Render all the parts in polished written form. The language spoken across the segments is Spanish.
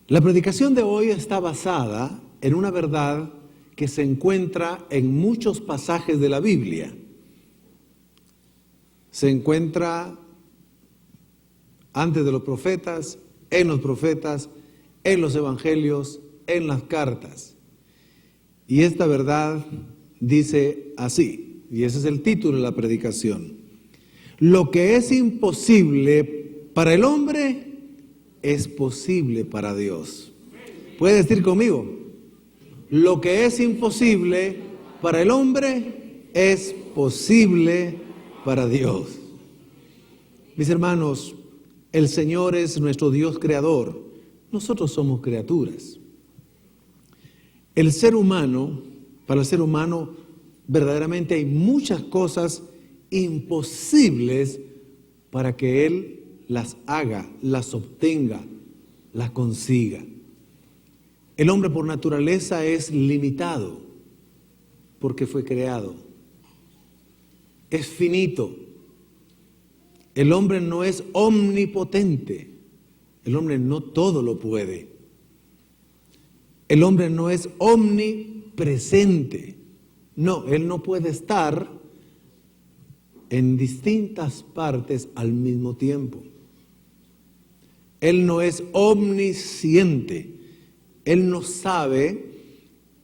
La predicación de hoy está basada en una verdad que se encuentra en muchos pasajes de la Biblia. Se encuentra antes de los profetas, en los evangelios, en las cartas. Y esta verdad dice así, y ese es el título de la predicación: lo que es imposible para el hombre es posible para Dios. ¿Puede decir conmigo? Lo que es imposible para el hombre es posible para Dios. Mis hermanos, el Señor es nuestro Dios creador. Nosotros somos criaturas. El ser humano, para el ser humano, verdaderamente hay muchas cosas imposibles para que Él las haga, las obtenga, las consiga. El hombre por naturaleza es limitado porque fue creado. Es finito. El hombre no es omnipotente. El hombre no todo lo puede. El hombre no es omnipresente. No, él no puede estar en distintas partes al mismo tiempo. Él no es omnisciente. Él no sabe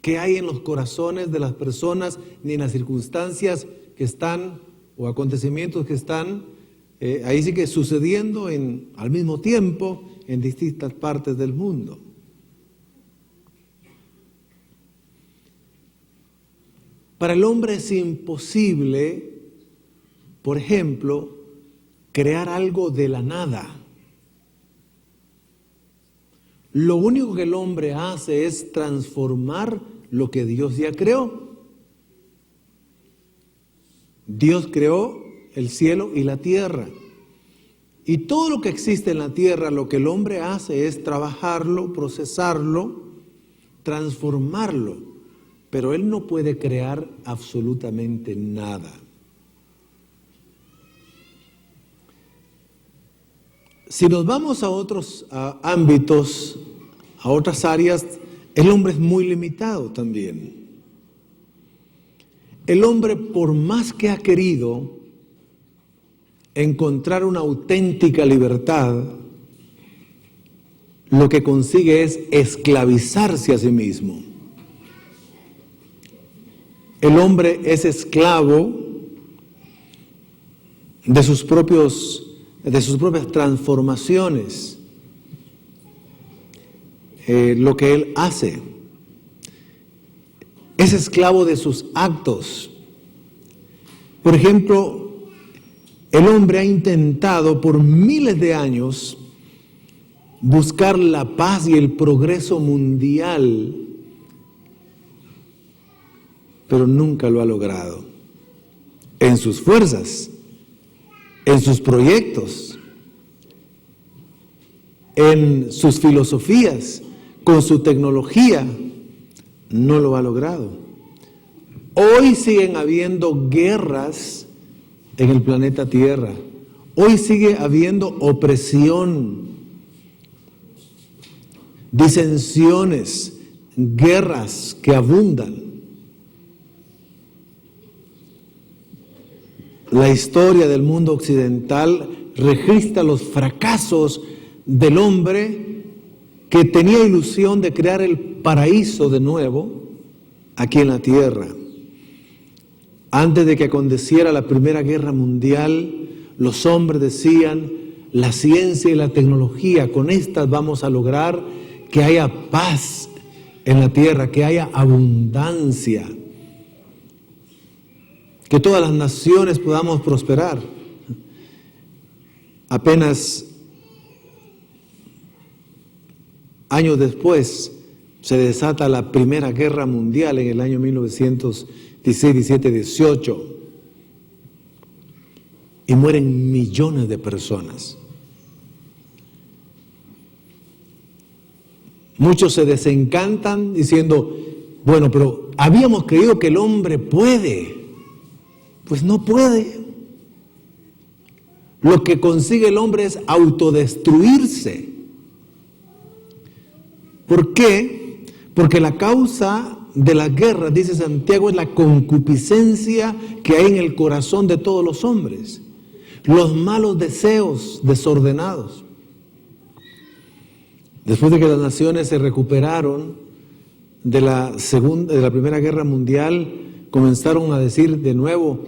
qué hay en los corazones de las personas ni en las circunstancias que están o acontecimientos que están ahí sí que sucediendo al mismo tiempo en distintas partes del mundo. Para el hombre es imposible, por ejemplo, crear algo de la nada. Lo único que el hombre hace es transformar lo que Dios ya creó. Dios creó el cielo y la tierra. Y todo lo que existe en la tierra, lo que el hombre hace es trabajarlo, procesarlo, transformarlo. Pero él no puede crear absolutamente nada. Si nos vamos a otros ámbitos, a otras áreas, el hombre es muy limitado también. El hombre, por más que ha querido encontrar una auténtica libertad, lo que consigue es esclavizarse a sí mismo. El hombre es esclavo de sus propias transformaciones, lo que él hace. Es esclavo de sus actos. Por ejemplo, el hombre ha intentado por miles de años buscar la paz y el progreso mundial, pero nunca lo ha logrado. En sus fuerzas, en sus proyectos, en sus filosofías, con su tecnología, no lo ha logrado. Hoy siguen habiendo guerras en el planeta Tierra. Hoy sigue habiendo opresión, disensiones, guerras que abundan. La historia del mundo occidental registra los fracasos del hombre que tenía ilusión de crear el paraíso de nuevo aquí en la tierra. Antes de que aconteciera la Primera Guerra Mundial, los hombres decían: la ciencia y la tecnología, con estas vamos a lograr que haya paz en la tierra, que haya abundancia, que todas las naciones podamos prosperar. Apenas años después se desata la Primera Guerra Mundial en el año 1916, 17, 18 y mueren millones de personas. Muchos se desencantan diciendo: bueno, pero habíamos creído que el hombre puede. Pues no puede. Lo que consigue el hombre es autodestruirse. ¿Por qué? Porque la causa de la guerra, dice Santiago, es la concupiscencia que hay en el corazón de todos los hombres, los malos deseos desordenados. Después de que las naciones se recuperaron de la Primera Guerra Mundial, comenzaron a decir de nuevo,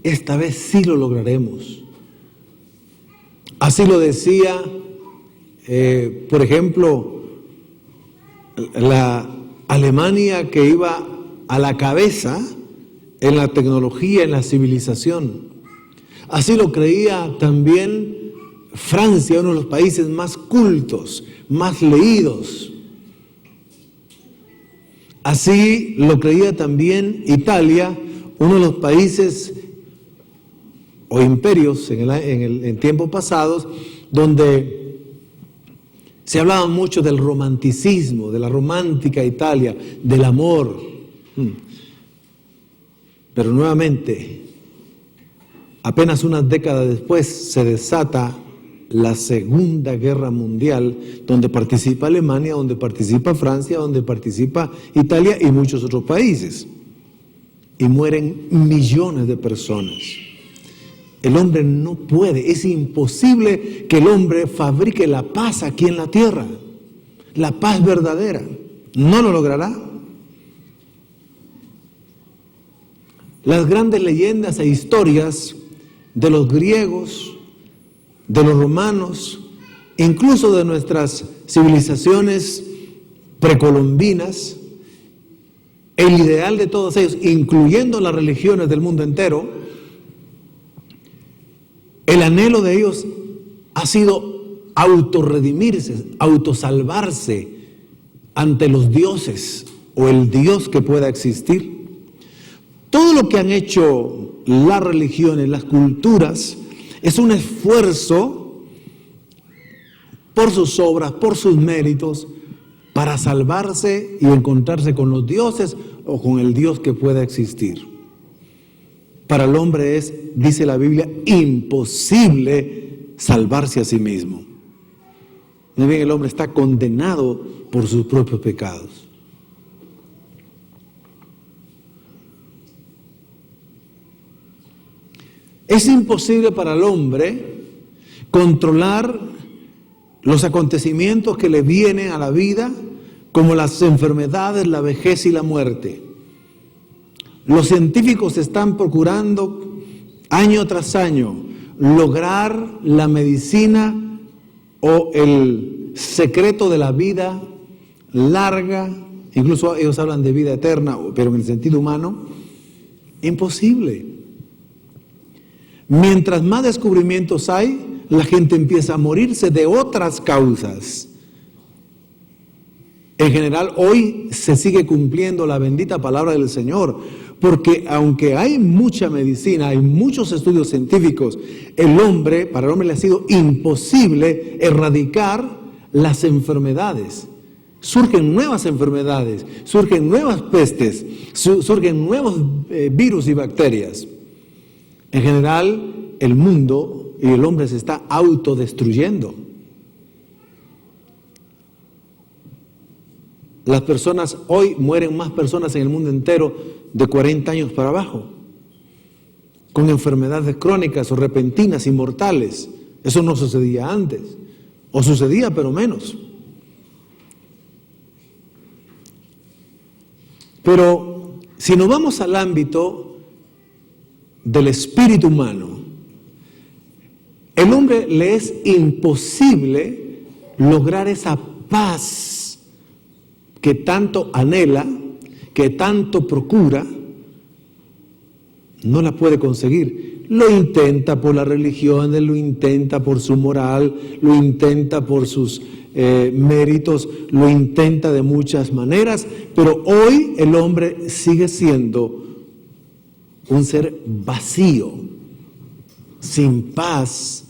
esta vez sí lo lograremos. Así lo decía, por ejemplo, la Alemania, que iba a la cabeza en la tecnología, en la civilización. Así lo creía también Francia, uno de los países más cultos, más leídos. Así lo creía también Italia, uno de los países o imperios en tiempos pasados, donde se hablaba mucho del romanticismo, de la romántica Italia, del amor. Pero nuevamente, apenas unas décadas después, se desata la Segunda Guerra Mundial, donde participa Alemania, donde participa Francia, donde participa Italia y muchos otros países. Y mueren millones de personas. El hombre no puede, es imposible que el hombre fabrique la paz aquí en la tierra, la paz verdadera. No lo logrará. Las grandes leyendas e historias de los griegos, de los romanos, incluso de nuestras civilizaciones precolombinas, el ideal de todos ellos, incluyendo las religiones del mundo entero, el anhelo de ellos ha sido autorredimirse, autosalvarse ante los dioses o el Dios que pueda existir. Todo lo que han hecho las religiones, las culturas, es un esfuerzo por sus obras, por sus méritos, para salvarse y encontrarse con los dioses o con el Dios que pueda existir. Para el hombre es, dice la Biblia, imposible salvarse a sí mismo. Muy bien, el hombre está condenado por sus propios pecados. Es imposible para el hombre controlar los acontecimientos que le vienen a la vida, como las enfermedades, la vejez y la muerte. Los científicos están procurando año tras año lograr la medicina o el secreto de la vida larga, incluso ellos hablan de vida eterna, pero en el sentido humano, imposible. Mientras más descubrimientos hay, la gente empieza a morirse de otras causas. En general, hoy se sigue cumpliendo la bendita palabra del Señor, porque aunque hay mucha medicina, hay muchos estudios científicos, para el hombre le ha sido imposible erradicar las enfermedades. Surgen nuevas enfermedades, surgen nuevas pestes, surgen nuevos virus y bacterias. En general, el mundo y el hombre se está autodestruyendo. Las personas, hoy mueren más personas en el mundo entero de 40 años para abajo, con enfermedades crónicas o repentinas y mortales. Eso no sucedía antes, o sucedía pero menos. Pero si nos vamos al ámbito del espíritu humano, el hombre le es imposible lograr esa paz que tanto anhela, que tanto procura, no la puede conseguir. Lo intenta por las religiones, lo intenta por su moral, lo intenta por sus méritos, lo intenta de muchas maneras, pero hoy el hombre sigue siendo un ser vacío, sin paz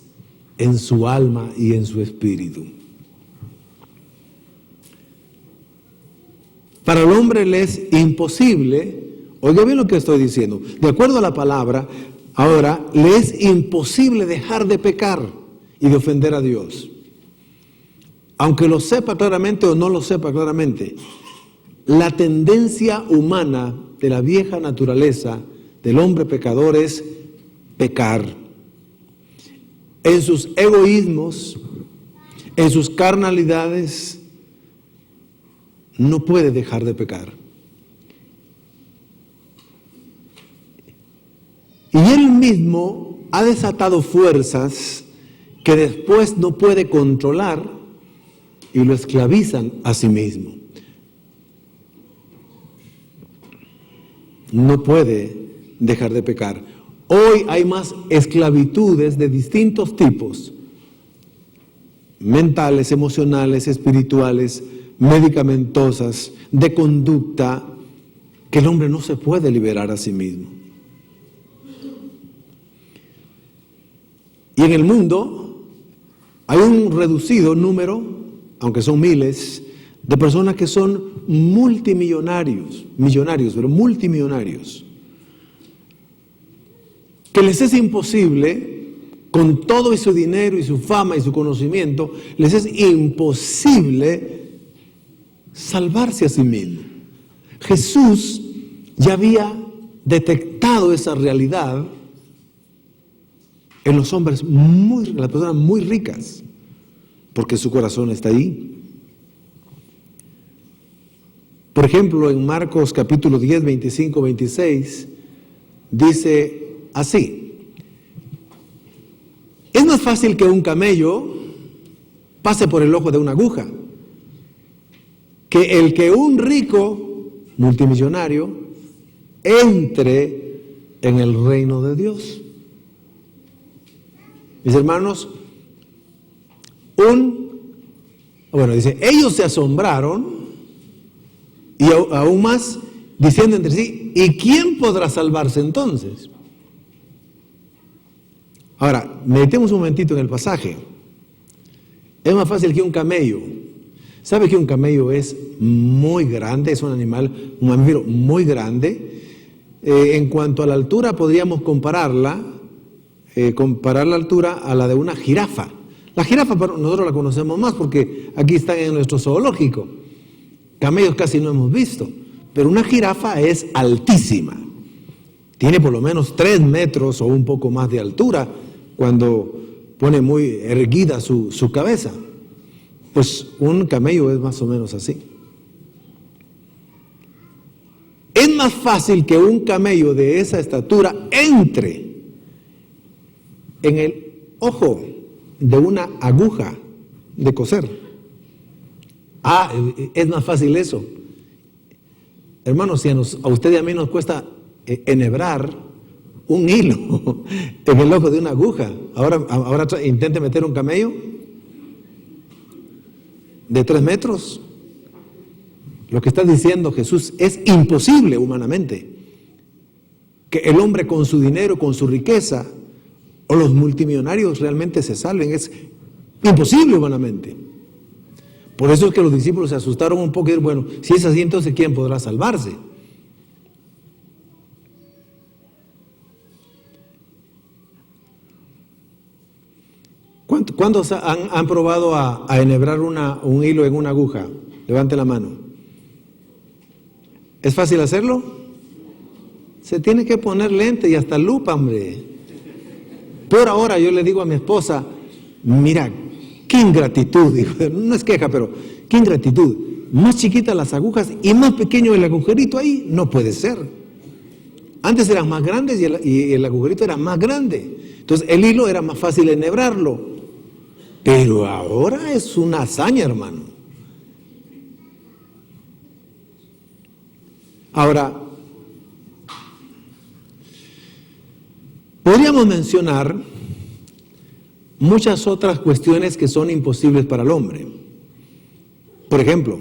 en su alma y en su espíritu. Para el hombre le es imposible, oiga bien lo que estoy diciendo, de acuerdo a la palabra, ahora le es imposible dejar de pecar y de ofender a Dios. aunque lo sepa claramente o no lo sepa claramente, la tendencia humana de la vieja naturaleza del hombre pecador es pecar. En sus egoísmos, en sus carnalidades, no puede dejar de pecar. Y él mismo ha desatado fuerzas que después no puede controlar y lo esclavizan a sí mismo. No puede dejar de pecar. Hoy hay más esclavitudes de distintos tipos, mentales, emocionales, espirituales, medicamentosas, de conducta, que el hombre no se puede liberar a sí mismo. Y en el mundo hay un reducido número, aunque son miles, de personas que son multimillonarios, pero multimillonarios, que les es imposible, con todo y su dinero y su fama y su conocimiento, les es imposible salvarse a sí mismo. Jesús ya había detectado esa realidad en los hombres, en las personas muy ricas, porque su corazón está ahí. Por ejemplo, en Marcos capítulo 10, 25, 26, dice así: es más fácil que un camello pase por el ojo de una aguja, que el que un rico multimillonario entre en el reino de Dios. Mis hermanos, dice, ellos se asombraron y aún más diciendo entre sí, ¿y quién podrá salvarse entonces? Ahora, meditemos un momentito en el pasaje. Es más fácil que un camello. ¿Sabe que un camello es muy grande? Es un mamífero muy grande. En cuanto a la altura, podríamos comparar la altura a la de una jirafa. La jirafa nosotros la conocemos más porque aquí está en nuestro zoológico. Camellos casi no hemos visto, pero una jirafa es altísima. Tiene por lo menos 3 metros o un poco más de altura cuando pone muy erguida su cabeza. Pues un camello es más o menos así. Es más fácil que un camello de esa estatura entre en el ojo de una aguja de coser. Es más fácil eso. Hermanos, si a usted y a mí nos cuesta enhebrar un hilo en el ojo de una aguja, ahora intente meter un camello de 3 metros. Lo que está diciendo Jesús es imposible humanamente que el hombre con su dinero, con su riqueza, o los multimillonarios realmente se salven. Es imposible humanamente. Por eso es que los discípulos se asustaron un poco y dijeron, bueno, si es así, entonces ¿quién podrá salvarse? ¿Cuántos han probado a enhebrar un hilo en una aguja? Levante la mano. ¿Es fácil hacerlo? Se tiene que poner lente y hasta lupa, hombre. Por ahora yo le digo a mi esposa, mira, qué ingratitud, digo, no es queja, pero qué ingratitud. Más chiquitas las agujas y más pequeño el agujerito ahí, no puede ser. Antes eran más grandes y el agujerito era más grande. Entonces el hilo era más fácil enhebrarlo. Pero ahora es una hazaña, hermano. Ahora, podríamos mencionar muchas otras cuestiones que son imposibles para el hombre. Por ejemplo,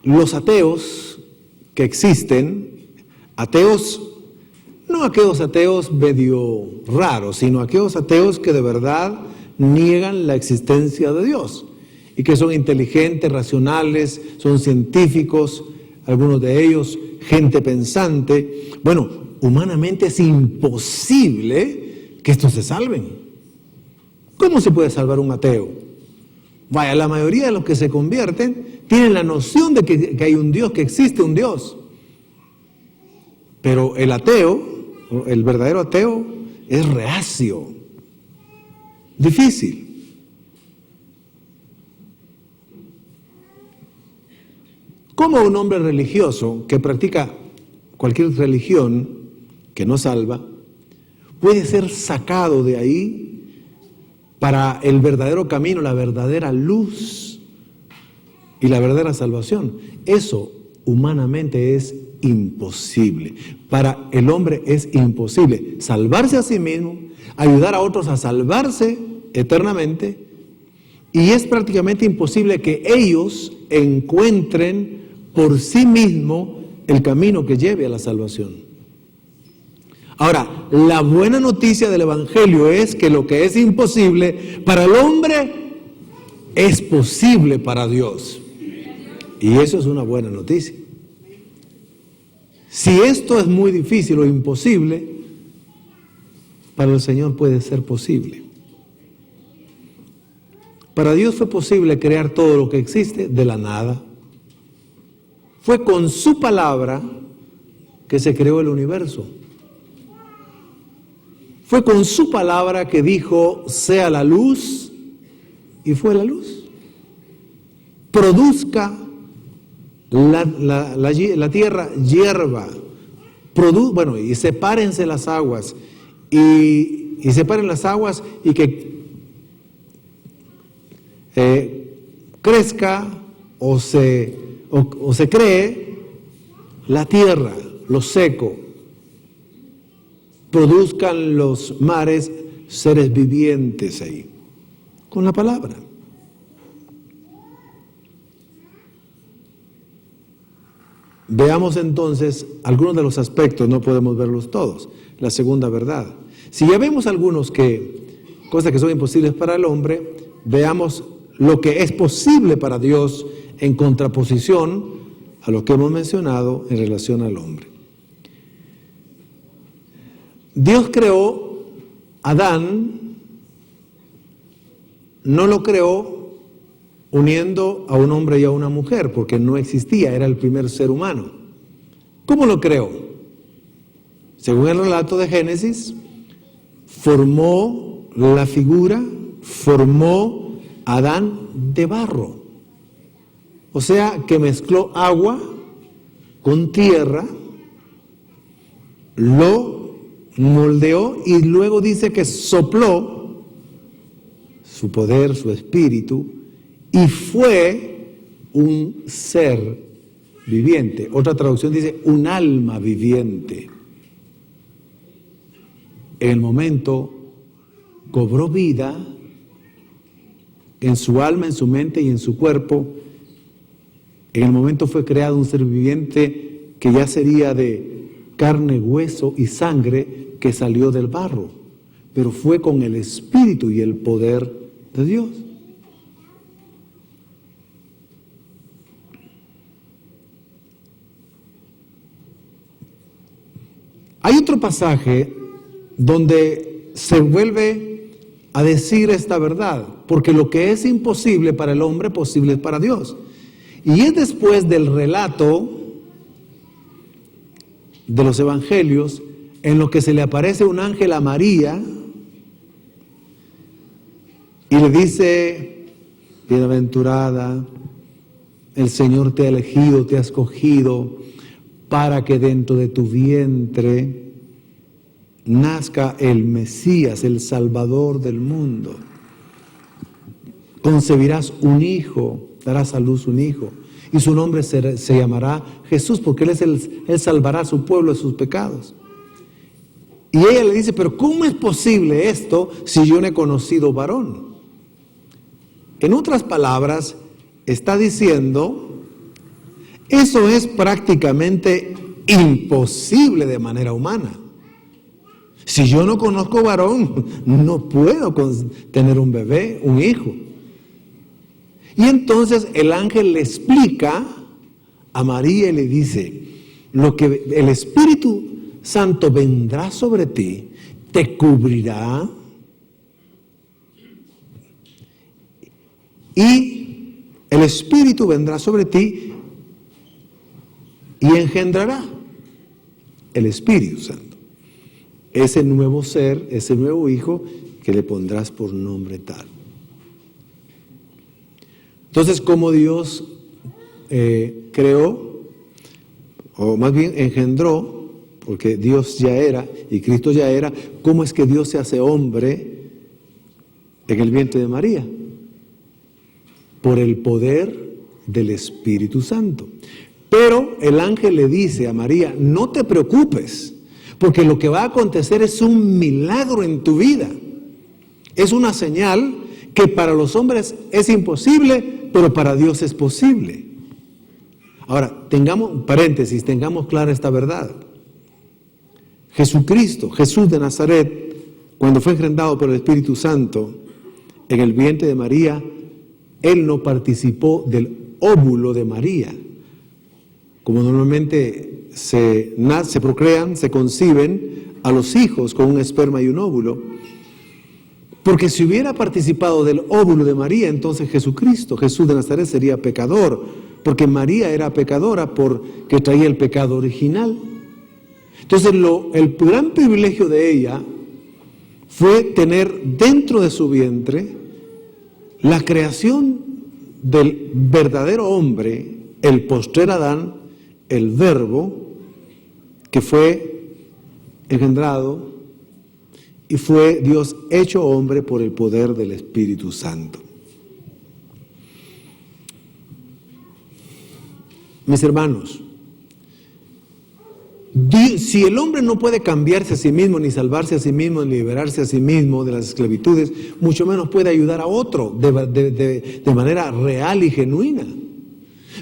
los ateos que existen, ateos, no aquellos ateos medio raros, sino aquellos ateos que de verdad niegan la existencia de Dios y que son inteligentes, racionales, son científicos, algunos de ellos gente pensante. Bueno, humanamente es imposible que estos se salven. ¿Cómo se puede salvar un ateo? Vaya, la mayoría de los que se convierten tienen la noción de que hay un Dios, que existe un Dios. Pero el ateo, el verdadero ateo, es reacio, difícil. ¿Cómo un hombre religioso que practica cualquier religión que no salva puede ser sacado de ahí para el verdadero camino, la verdadera luz y la verdadera salvación? Eso humanamente es imposible. Para el hombre es imposible salvarse a sí mismo, ayudar a otros a salvarse eternamente, y es prácticamente imposible que ellos encuentren por sí mismos el camino que lleve a la salvación. Ahora, la buena noticia del Evangelio es que lo que es imposible para el hombre es posible para Dios. Y eso es una buena noticia. Si esto es muy difícil o imposible, para el Señor puede ser posible. Para Dios fue posible crear todo lo que existe de la nada. Fue con su palabra que se creó el universo. Fue con su palabra que dijo, sea la luz, y fue la luz. Produzca la tierra hierba, y sepárense las aguas, y separen las aguas, y que crezca o se cree la tierra, lo seco. Produzcan los mares seres vivientes ahí, con la palabra. Veamos entonces algunos de los aspectos, no podemos verlos todos. La segunda verdad. Si ya vemos algunos cosas que son imposibles para el hombre, veamos lo que es posible para Dios en contraposición a lo que hemos mencionado en relación al hombre. Dios creó a Adán, no lo creó uniendo a un hombre y a una mujer, porque no existía, era el primer ser humano. ¿Cómo lo creó? Según el relato de Génesis, formó la figura, formó a Adán de barro. O sea, que mezcló agua con tierra, lo moldeó y luego dice que sopló su poder, su espíritu, y fue un ser viviente. Otra traducción dice un alma viviente. En el momento cobró vida en su alma, en su mente y en su cuerpo. En el momento fue creado un ser viviente que ya sería de carne, hueso y sangre, que salió del barro, pero fue con el espíritu y el poder de Dios. Hay otro pasaje donde se vuelve a decir esta verdad, porque lo que es imposible para el hombre, posible es para Dios. Y es después del relato de los evangelios, en lo que se le aparece un ángel a María y le dice, bienaventurada, el Señor te ha elegido, te ha escogido, para que dentro de tu vientre nazca el Mesías, el Salvador del mundo. Concebirás un hijo, darás a luz un hijo, y su nombre se llamará Jesús, porque Él salvará a su pueblo de sus pecados. Y ella le dice, pero ¿cómo es posible esto si yo no he conocido varón? En otras palabras, está diciendo, eso es prácticamente imposible de manera humana. Si yo no conozco varón, no puedo tener un bebé, un hijo. Y entonces el ángel le explica a María y le dice, lo que el Espíritu Santo vendrá sobre ti, te cubrirá y el Espíritu vendrá sobre ti y engendrará el Espíritu Santo. Ese nuevo ser, ese nuevo hijo que le pondrás por nombre tal. Entonces, como Dios creó, o más bien engendró, porque Dios ya era y Cristo ya era, ¿cómo es que Dios se hace hombre en el vientre de María? Por el poder del Espíritu Santo. Pero el ángel le dice a María, no te preocupes, porque lo que va a acontecer es un milagro en tu vida. Es una señal que para los hombres es imposible, pero para Dios es posible. Ahora, tengamos clara esta verdad. Jesucristo, Jesús de Nazaret, cuando fue engendrado por el Espíritu Santo en el vientre de María, Él no participó del óvulo de María. Como normalmente se procrean, se conciben a los hijos con un esperma y un óvulo. Porque si hubiera participado del óvulo de María, entonces Jesucristo, Jesús de Nazaret, sería pecador, porque María era pecadora porque traía el pecado original. Entonces el gran privilegio de ella fue tener dentro de su vientre la creación del verdadero hombre, el postrer Adán, el Verbo, que fue engendrado y fue Dios hecho hombre por el poder del Espíritu Santo. Mis hermanos, si el hombre no puede cambiarse a sí mismo, ni salvarse a sí mismo, ni liberarse a sí mismo de las esclavitudes, mucho menos puede ayudar a otro de manera real y genuina.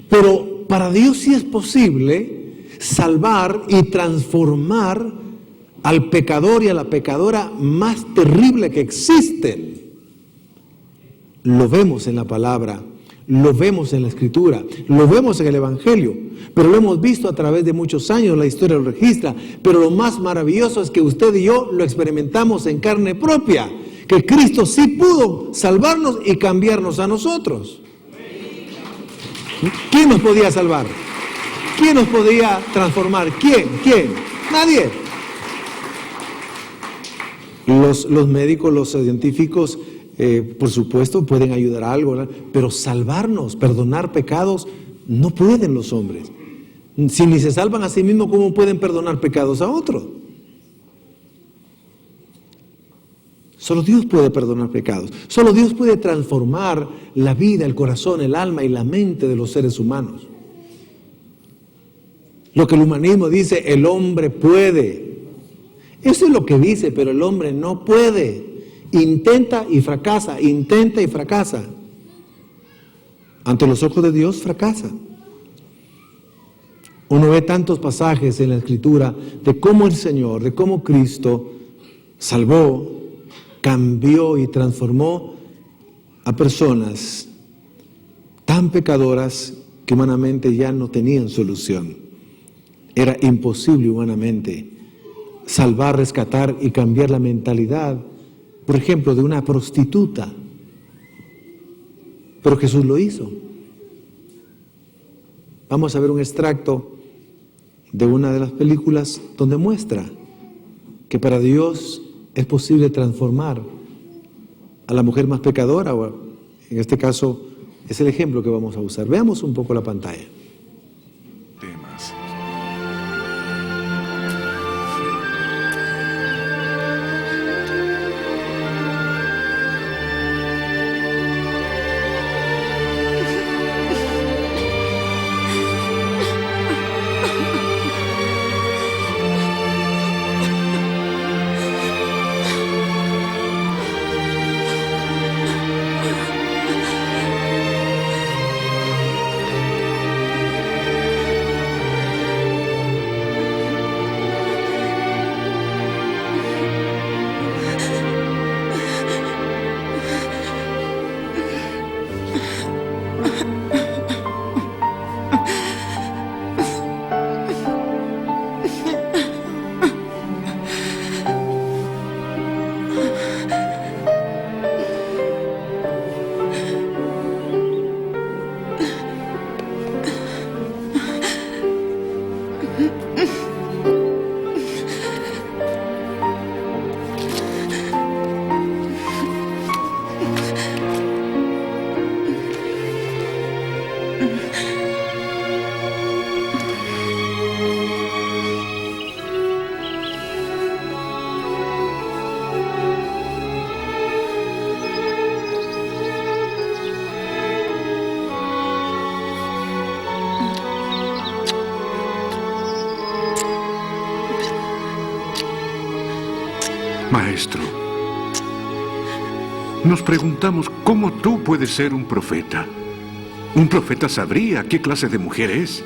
Pero para Dios sí es posible salvar y transformar al pecador y a la pecadora más terrible que existen. Lo vemos en la palabra, lo vemos en la Escritura, lo vemos en el Evangelio, pero lo hemos visto a través de muchos años, la historia lo registra. Pero lo más maravilloso es que usted y yo lo experimentamos en carne propia, que Cristo sí pudo salvarnos y cambiarnos a nosotros. ¿Quién nos podía salvar? ¿Quién nos podía transformar? ¿Quién? Nadie. Los médicos, los científicos, por supuesto, pueden ayudar a algo, ¿verdad? Pero salvarnos, perdonar pecados, no pueden los hombres. Si ni se salvan a sí mismos, ¿cómo pueden perdonar pecados a otros? Solo Dios puede perdonar pecados. Solo Dios puede transformar la vida, el corazón, el alma y la mente de los seres humanos. Lo que el humanismo dice, el hombre puede. Eso es lo que dice, pero el hombre no puede. Intenta y fracasa. Ante los ojos de Dios fracasa. Uno ve tantos pasajes en la Escritura de cómo el Señor, de cómo Cristo salvó, cambió y transformó a personas tan pecadoras que humanamente ya no tenían solución. Era imposible humanamente salvar, rescatar y cambiar la mentalidad, por ejemplo, de una prostituta. Pero Jesús lo hizo. Vamos a ver un extracto de una de las películas donde muestra que para Dios es posible transformar a la mujer más pecadora, o en este caso es el ejemplo que vamos a usar. Veamos un poco la pantalla. Temas. Maestro, nos preguntamos cómo tú puedes ser un profeta. Un profeta sabría qué clase de mujer es.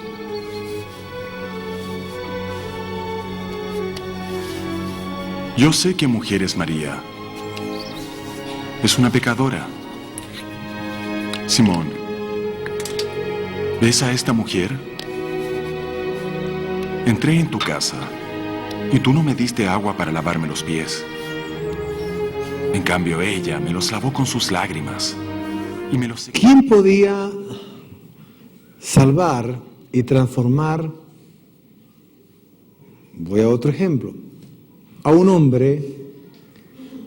Yo sé qué mujer es María. Es una pecadora. Simón, ¿ves a esta mujer? Entré en tu casa y tú no me diste agua para lavarme los pies. En cambio, ella me los lavó con sus lágrimas y me los secó. ¿Quién podía salvar y transformar? Voy a otro ejemplo. A un hombre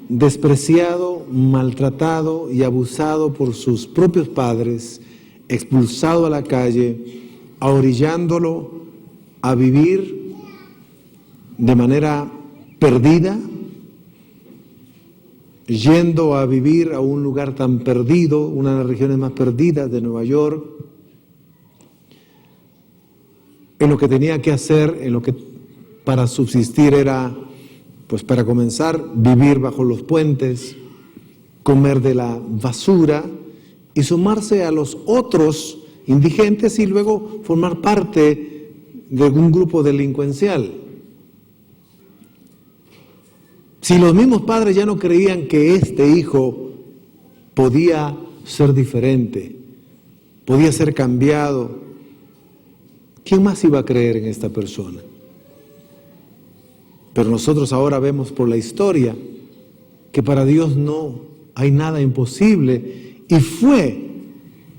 despreciado, maltratado y abusado por sus propios padres, expulsado a la calle, ahorillándolo a vivir de manera perdida, yendo a vivir a un lugar tan perdido, una de las regiones más perdidas de Nueva York, en lo que tenía que hacer, en lo que para subsistir era, pues para comenzar, vivir bajo los puentes, comer de la basura y sumarse a los otros indigentes y luego formar parte de un grupo delincuencial. Si los mismos padres ya no creían que este hijo podía ser diferente, podía ser cambiado, ¿quién más iba a creer en esta persona? Pero nosotros ahora vemos por la historia que para Dios no hay nada imposible, y fue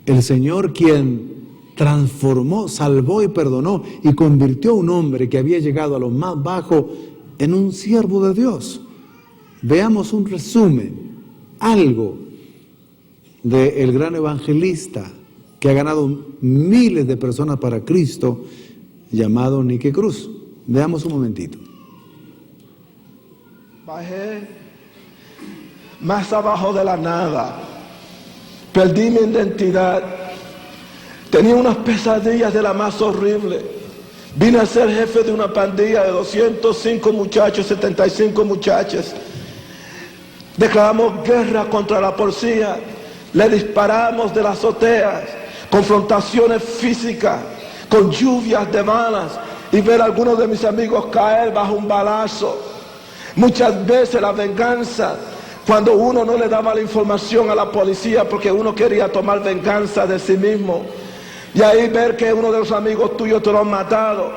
el Señor quien transformó, salvó y perdonó y convirtió a un hombre que había llegado a lo más bajo en un siervo de Dios. Veamos un resumen, algo del gran evangelista que ha ganado miles de personas para Cristo, llamado Nicky Cruz. Veamos un momentito. Bajé más abajo de la nada, perdí mi identidad, tenía unas pesadillas de la más horrible. Vine a ser jefe de una pandilla de 205 muchachos, 75 muchachas. Declaramos guerra contra la policía, le disparamos de las azoteas, confrontaciones físicas, con lluvias de balas y ver a algunos de mis amigos caer bajo un balazo. Muchas veces la venganza, cuando uno no le daba la información a la policía porque uno quería tomar venganza de sí mismo, y ahí ver que uno de los amigos tuyos te lo han matado,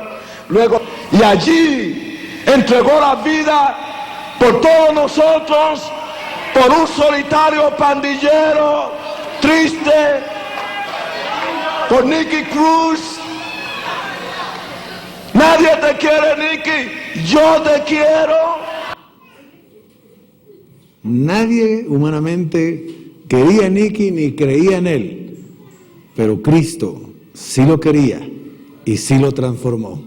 luego, y allí entregó la vida por todos nosotros, por un solitario pandillero triste, por Nicky Cruz. Nadie te quiere, Nicky, yo te quiero. Nadie humanamente quería a Nicky ni creía en él, pero Cristo sí lo quería y sí lo transformó.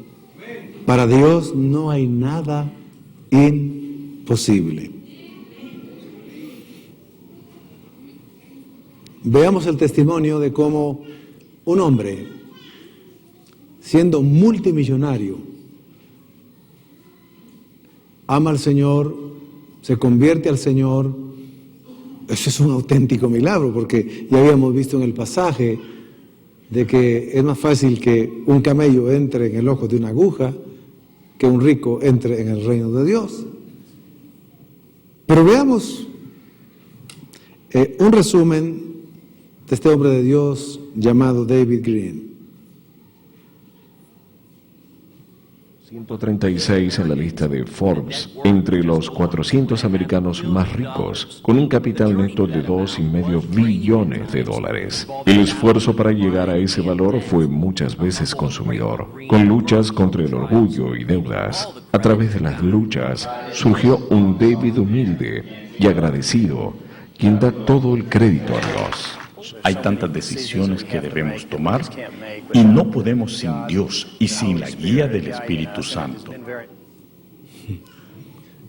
Para Dios no hay nada imposible. Veamos el testimonio de cómo un hombre, siendo multimillonario, ama al Señor, se convierte al Señor. Eso es un auténtico milagro, porque ya habíamos visto en el pasaje de que es más fácil que un camello entre en el ojo de una aguja que un rico entre en el reino de Dios. Pero veamos un resumen de este hombre de Dios llamado David Green. 136 en la lista de Forbes, entre los 400 americanos más ricos, con un capital neto de $2,5 billones. El esfuerzo para llegar a ese valor fue muchas veces consumidor, con luchas contra el orgullo y deudas. A través de las luchas surgió un David humilde y agradecido, quien da todo el crédito a Dios. Hay tantas decisiones que debemos tomar y no podemos sin Dios y sin la guía del Espíritu Santo.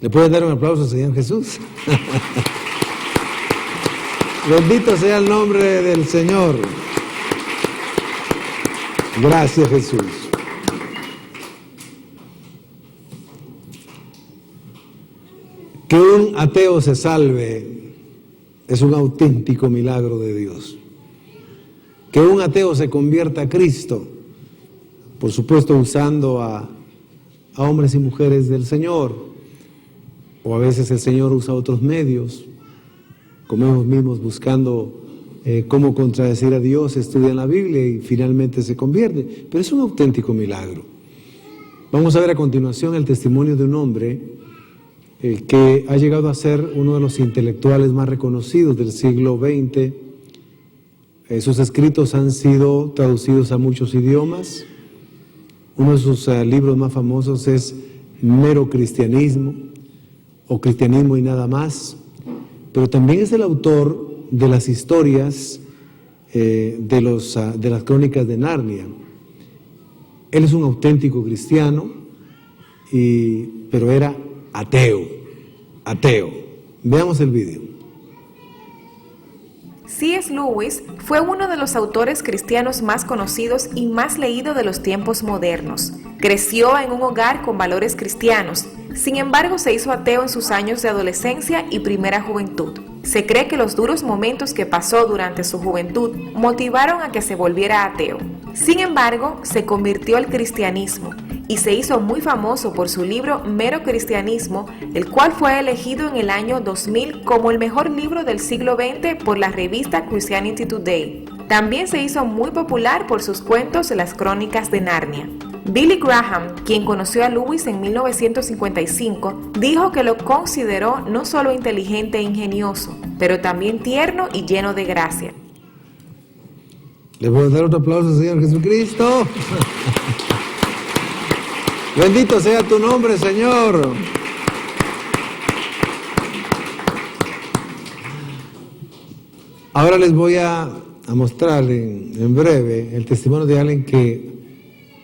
¿Le pueden dar un aplauso al Señor Jesús? Bendito sea el nombre del Señor. Gracias, Jesús. Que un ateo se salve es un auténtico milagro de Dios. Que un ateo se convierta a Cristo, por supuesto usando a hombres y mujeres del Señor, o a veces el Señor usa otros medios, como ellos mismos buscando cómo contradecir a Dios, estudian la Biblia y finalmente se convierten, pero es un auténtico milagro. Vamos a ver a continuación el testimonio de un hombre que ha llegado a ser uno de los intelectuales más reconocidos del siglo XX. Sus escritos han sido traducidos a muchos idiomas. Uno de sus libros más famosos es Mero Cristianismo, o Cristianismo y nada más, pero también es el autor de las historias de las crónicas de Narnia. Él es un auténtico cristiano, pero era ateo. Veamos el video. C.S. Lewis fue uno de los autores cristianos más conocidos y más leídos de los tiempos modernos. Creció en un hogar con valores cristianos, sin embargo se hizo ateo en sus años de adolescencia y primera juventud. Se cree que los duros momentos que pasó durante su juventud motivaron a que se volviera ateo. Sin embargo, se convirtió al cristianismo y se hizo muy famoso por su libro Mero Cristianismo, el cual fue elegido en el año 2000 como el mejor libro del siglo XX por la revista Christianity Today. También se hizo muy popular por sus cuentos Las Crónicas de Narnia. Billy Graham, quien conoció a Lewis en 1955, dijo que lo consideró no solo inteligente e ingenioso, pero también tierno y lleno de gracia. ¿Le puedo dar otro aplauso al Señor Jesucristo? Bendito sea tu nombre, Señor. Ahora les voy a mostrar en breve el testimonio de alguien que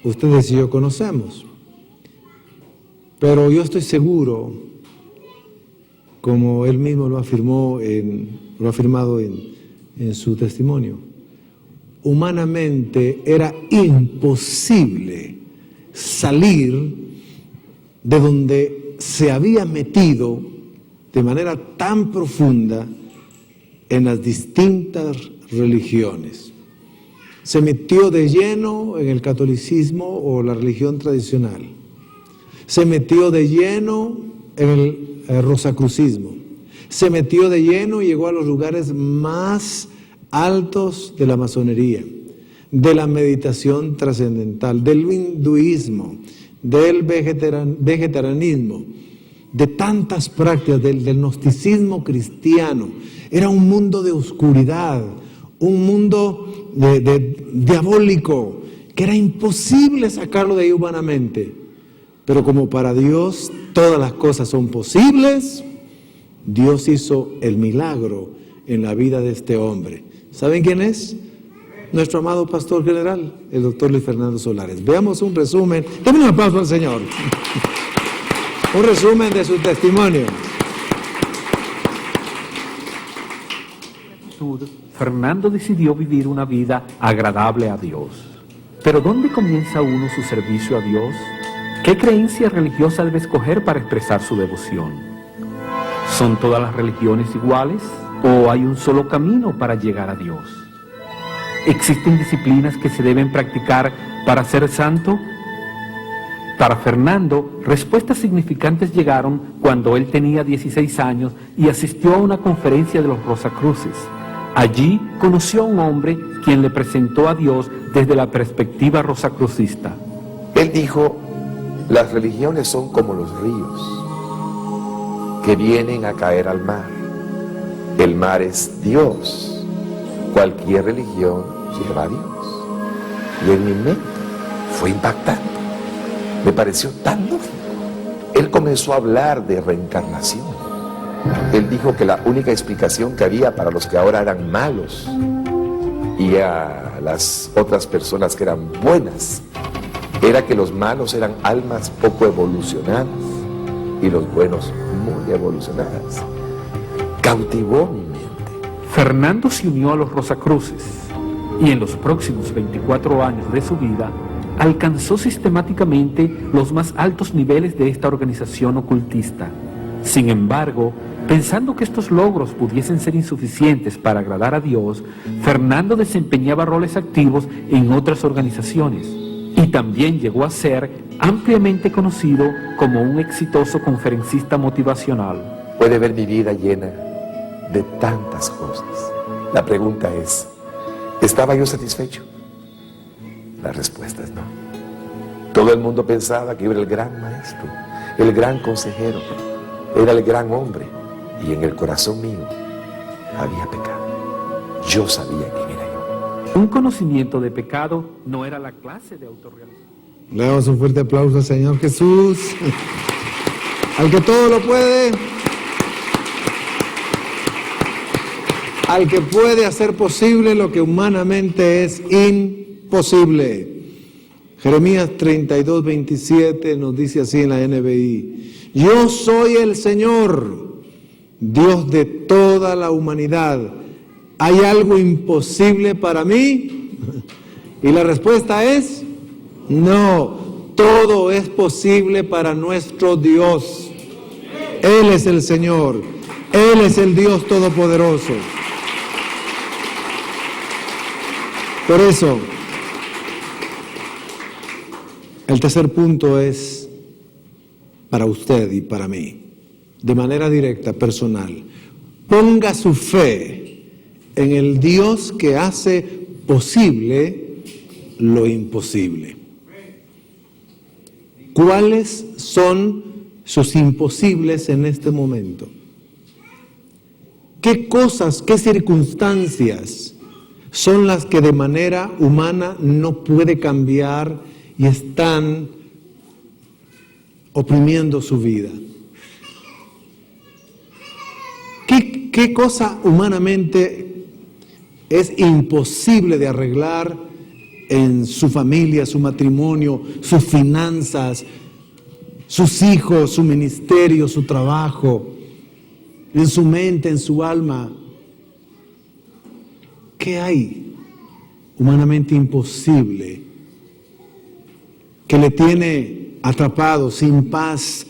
ustedes y yo conocemos. Pero yo estoy seguro, como él mismo lo ha afirmado en su testimonio, humanamente era imposible salir de donde se había metido de manera tan profunda en las distintas religiones. Se metió de lleno en el catolicismo o la religión tradicional. Se metió de lleno en el rosacrucismo. Se metió de lleno y llegó a los lugares más altos de la masonería, de la meditación trascendental, del hinduismo, del vegetarianismo, de tantas prácticas, del gnosticismo cristiano. Era un mundo de oscuridad, un mundo diabólico, que era imposible sacarlo de ahí humanamente. Pero como para Dios todas las cosas son posibles, Dios hizo el milagro en la vida de este hombre. ¿Saben quién es? Nuestro amado pastor general, el doctor Luis Fernando Solares. Veamos un resumen. Denme un aplauso al Señor. Un resumen de su testimonio. Fernando decidió vivir una vida agradable a Dios. Pero ¿dónde comienza uno su servicio a Dios? ¿Qué creencia religiosa debe escoger para expresar su devoción? ¿Son todas las religiones iguales o hay un solo camino para llegar a Dios? ¿Existen disciplinas que se deben practicar para ser santo? Para Fernando, respuestas significantes llegaron cuando él tenía 16 años y asistió a una conferencia de los Rosacruces. Allí conoció a un hombre quien le presentó a Dios desde la perspectiva rosacrucista. Él dijo, las religiones son como los ríos que vienen a caer al mar. El mar es Dios. Cualquier religión lleva a Dios. Y en mi mente fue impactante. Me pareció tan lógico. Él comenzó a hablar de reencarnación. Él dijo que la única explicación que había para los que ahora eran malos y a las otras personas que eran buenas era que los malos eran almas poco evolucionadas y los buenos muy evolucionadas. Cautivó mi mente. Fernando se unió a los Rosacruces y en los próximos 24 años de su vida alcanzó sistemáticamente los más altos niveles de esta organización ocultista. Sin embargo, pensando que estos logros pudiesen ser insuficientes para agradar a Dios, Fernando desempeñaba roles activos en otras organizaciones y también llegó a ser ampliamente conocido como un exitoso conferencista motivacional. Puede ver mi vida llena de tantas cosas. La pregunta es, ¿estaba yo satisfecho? La respuesta es no. Todo el mundo pensaba que yo era el gran maestro, el gran consejero, era el gran hombre, y en el corazón mío había pecado. Yo sabía quién era yo. Un conocimiento de pecado no era la clase de autorrealización. Le damos un fuerte aplauso al Señor Jesús, al que todo lo puede, al que puede hacer posible lo que humanamente es imposible. Jeremías 32:27 nos dice así en la NBI: yo soy el Señor, Dios de toda la humanidad. ¿Hay algo imposible para mí? Y la respuesta es no. Todo es posible para nuestro Dios. Él es el Señor, Él es el Dios Todopoderoso. Por eso, el tercer punto es para usted y para mí, de manera directa, personal. Ponga su fe en el Dios que hace posible lo imposible. ¿Cuáles son sus imposibles en este momento? ¿Qué cosas, qué circunstancias son las que de manera humana no puede cambiar y están oprimiendo su vida? ¿Qué cosa humanamente es imposible de arreglar en su familia, su matrimonio, sus finanzas, sus hijos, su ministerio, su trabajo, en su mente, en su alma? ¿Qué hay humanamente imposible que le tiene atrapado, sin paz,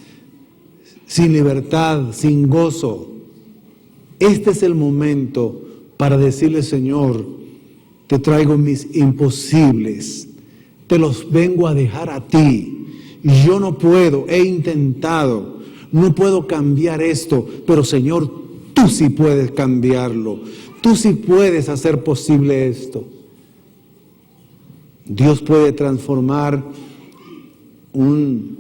sin libertad, sin gozo? Este es el momento para decirle: Señor, te traigo mis imposibles, te los vengo a dejar a ti. Yo no puedo, he intentado, no puedo cambiar esto, pero Señor, tú sí puedes cambiarlo, tú sí puedes hacer posible esto. Dios puede transformar un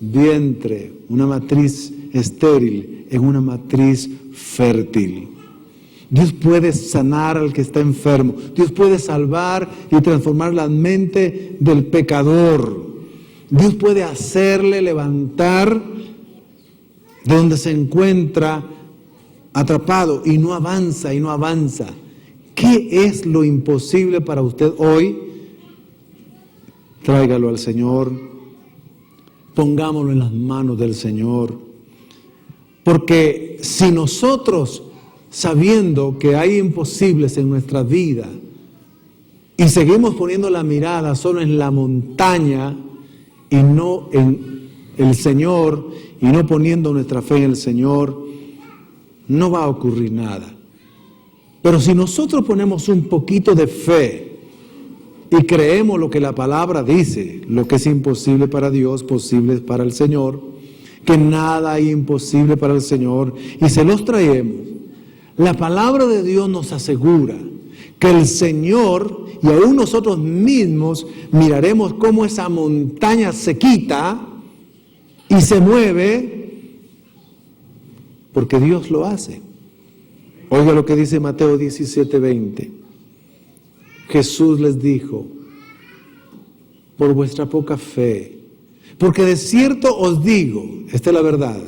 vientre, una matriz estéril, en una matriz fértil. Dios puede sanar al que está enfermo. Dios puede salvar y transformar la mente del pecador. Dios puede hacerle levantar de donde se encuentra atrapado y no avanza y no avanza. ¿Qué es lo imposible para usted hoy? Tráigalo al Señor. Pongámoslo en las manos del Señor. Porque si nosotros, sabiendo que hay imposibles en nuestra vida, y seguimos poniendo la mirada solo en la montaña y no en el Señor, y no poniendo nuestra fe en el Señor, no va a ocurrir nada. Pero si nosotros ponemos un poquito de fe y creemos lo que la palabra dice, lo que es imposible para Dios, posible es para el Señor, que nada hay imposible para el Señor, y se los traemos, la palabra de Dios nos asegura que el Señor y aún nosotros mismos miraremos cómo esa montaña se quita y se mueve, porque Dios lo hace. Oiga lo que dice Mateo 17:20. Jesús les dijo: por vuestra poca fe, porque de cierto os digo, esta es la verdad,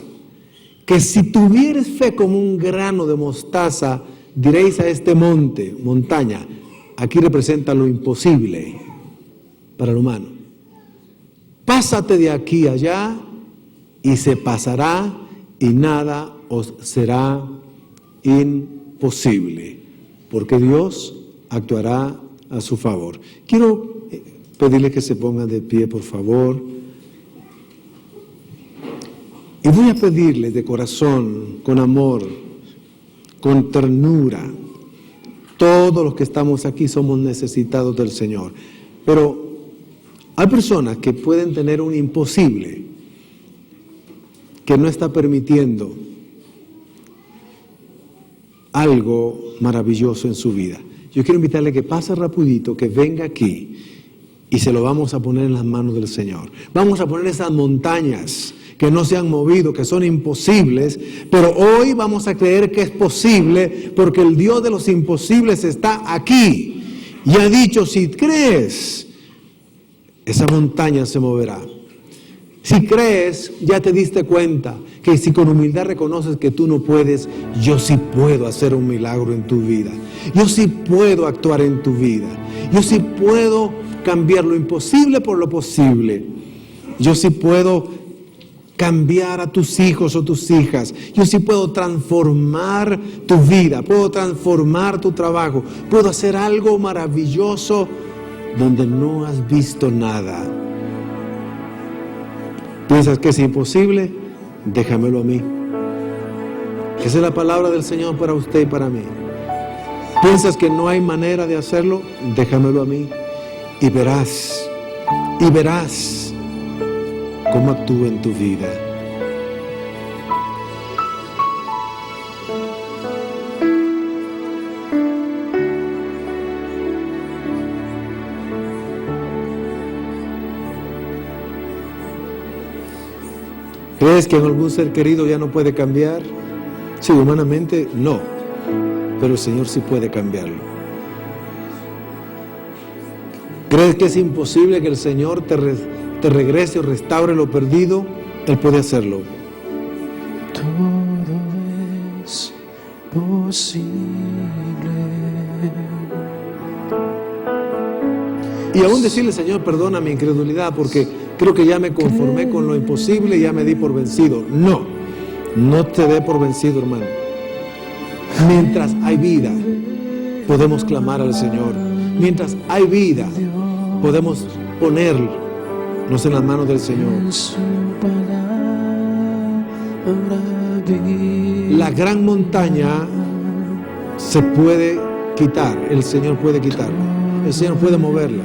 que si tuvieres fe como un grano de mostaza, diréis a este monte, montaña, aquí representa lo imposible para el humano: pásate de aquí allá, y se pasará, y nada os será imposible, porque Dios actuará a su favor. Quiero pedirle que se pongan de pie, por favor. Y voy a pedirles de corazón, con amor, con ternura, todos los que estamos aquí somos necesitados del Señor. Pero hay personas que pueden tener un imposible que no está permitiendo algo maravilloso en su vida. Yo quiero invitarle que pase rapidito, que venga aquí y se lo vamos a poner en las manos del Señor. Vamos a poner esas montañas que no se han movido, que son imposibles, pero hoy vamos a creer que es posible porque el Dios de los imposibles está aquí y ha dicho, si crees, esa montaña se moverá. Si crees, ya te diste cuenta que si con humildad reconoces que tú no puedes, yo sí puedo hacer un milagro en tu vida. Yo sí puedo actuar en tu vida. Yo sí puedo cambiar lo imposible por lo posible. Yo sí puedo cambiar a tus hijos o tus hijas. Yo sí puedo transformar tu vida, puedo transformar tu trabajo, puedo hacer algo maravilloso donde no has visto nada. ¿Piensas que es imposible? Déjamelo a mí. Esa es la palabra del Señor para usted y para mí. ¿Piensas que no hay manera de hacerlo? Déjamelo a mí. Y verás cómo actúa en tu vida. ¿Crees que en algún ser querido ya no puede cambiar? Sí, humanamente no, pero el Señor sí puede cambiarlo. ¿Crees que es imposible que el Señor te regrese o restaure lo perdido? Él puede hacerlo. Todo es posible. Y aún decirle, Señor, perdona mi incredulidad porque creo que ya me conformé con lo imposible y ya me di por vencido. No, no te dé por vencido, hermano. Mientras hay vida, podemos clamar al Señor. Mientras hay vida, podemos ponernos en las manos del Señor. La gran montaña se puede quitar, el Señor puede quitarla. El Señor puede moverla.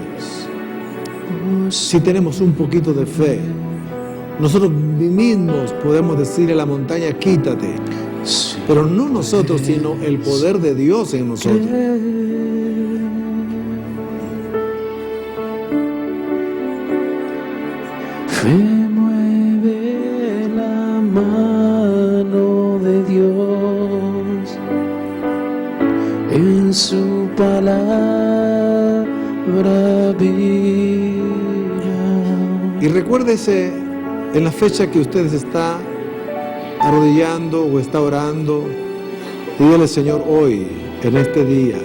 Si tenemos un poquito de fe, nosotros mismos podemos decirle a la montaña, quítate. Pero no nosotros, sino el poder de Dios en nosotros. Fe mueve la mano de Dios en su palabra viva. Y recuérdese en la fecha que usted está arrodillando o está orando, dígale, Señor, hoy, en este día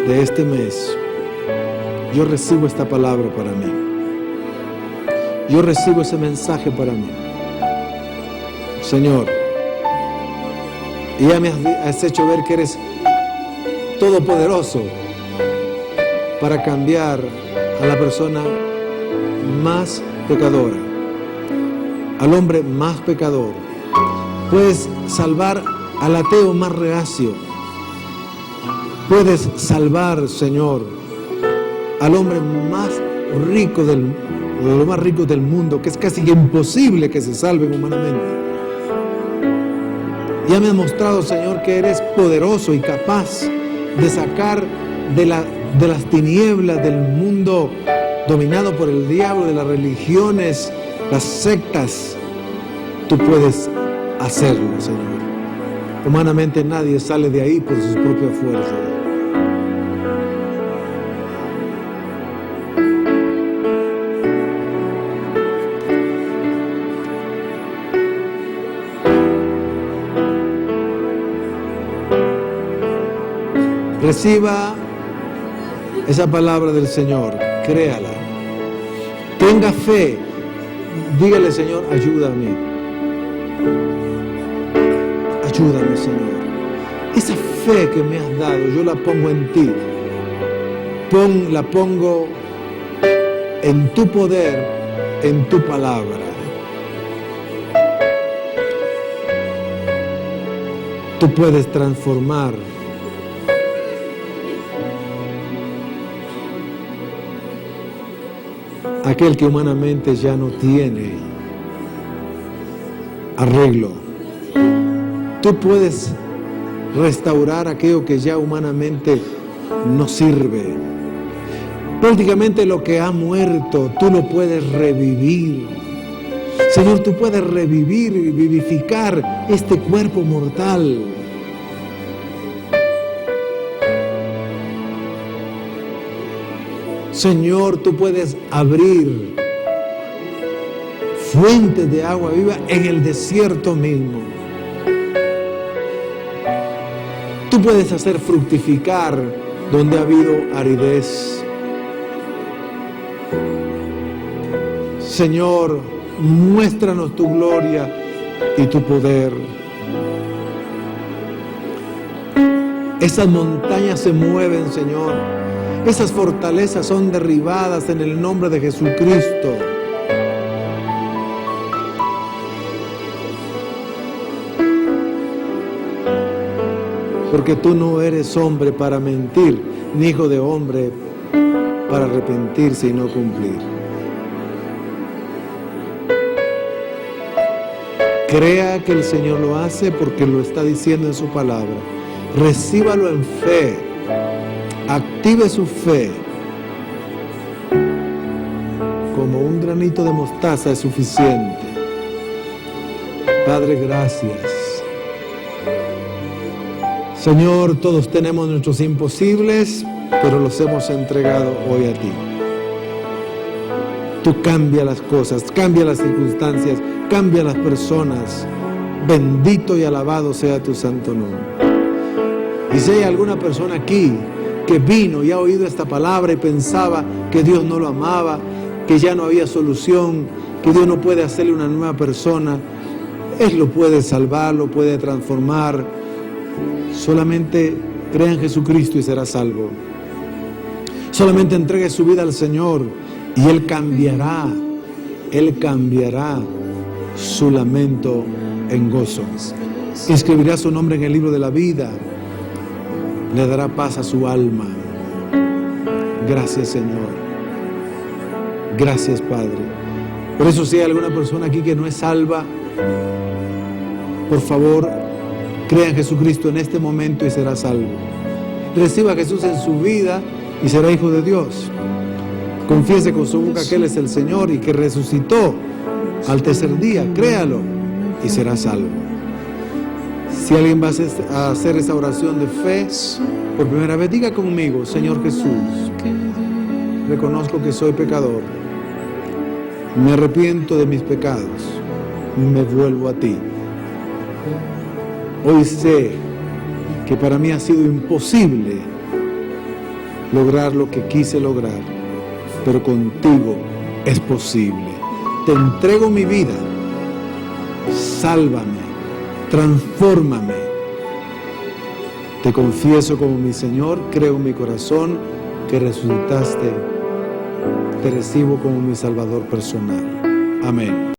de este mes, yo recibo esta palabra para mí. Yo recibo ese mensaje para mí. Señor, y ya me has hecho ver que eres todopoderoso para cambiar a la persona más pecadora, al hombre más pecador. Puedes salvar al ateo más reacio. Puedes salvar, Señor, al hombre más rico de los más ricos del mundo, que es casi imposible que se salven humanamente. Ya me has mostrado, Señor, que eres poderoso y capaz de sacar de las tinieblas del mundo dominado por el diablo, de las religiones, las sectas. Tú puedes hacerlo, Señor. Humanamente nadie sale de ahí por sus propias fuerzas. Reciba esa palabra del Señor, créala. Tenga fe. Dígale, Señor, ayúdame. Ayúdame, Señor. Esa fe que me has dado, yo la pongo en ti. La pongo en tu poder, en tu palabra. Tú puedes transformar aquel que humanamente ya no tiene arreglo. Tú puedes restaurar aquello que ya humanamente no sirve. Prácticamente lo que ha muerto, tú lo puedes revivir. Señor, tú puedes revivir y vivificar este cuerpo mortal. Señor, tú puedes abrir fuentes de agua viva en el desierto mismo. Tú puedes hacer fructificar donde ha habido aridez. Señor, muéstranos tu gloria y tu poder. Esas montañas se mueven, Señor. Esas fortalezas son derribadas en el nombre de Jesucristo. Porque tú no eres hombre para mentir, ni hijo de hombre para arrepentirse y no cumplir. Crea que el Señor lo hace porque lo está diciendo en su palabra. Recíbalo en fe. Active su fe. Como un granito de mostaza es suficiente. Padre, gracias. Señor, todos tenemos nuestros imposibles, pero los hemos entregado hoy a ti. Tú cambia las cosas, cambia las circunstancias, cambia las personas. Bendito y alabado sea tu santo nombre. Y si hay alguna persona aquí que vino y ha oído esta palabra y pensaba que Dios no lo amaba, que ya no había solución, que Dios no puede hacerle una nueva persona, Él lo puede salvar, lo puede transformar. Solamente crea en Jesucristo y será salvo. Solamente entregue su vida al Señor y Él cambiará su lamento en gozo. Inscribirá su nombre en el libro de la vida. Le dará paz a su alma. Gracias, Señor. Gracias, Padre. Por eso, si hay alguna persona aquí que no es salva, por favor, crea en Jesucristo en este momento y será salvo. Reciba a Jesús en su vida y será hijo de Dios. Confiese con su boca que Él es el Señor y que resucitó al tercer día. Créalo y será salvo. Si alguien va a hacer esa oración de fe por primera vez, diga conmigo: Señor Jesús, reconozco que soy pecador. Me arrepiento de mis pecados. Me vuelvo a ti. Hoy sé que para mí ha sido imposible lograr lo que quise lograr, pero contigo es posible. Te entrego mi vida. Sálvame, transfórmame. Te confieso como mi Señor, creo en mi corazón que resucitaste. Te recibo como mi Salvador personal. Amén.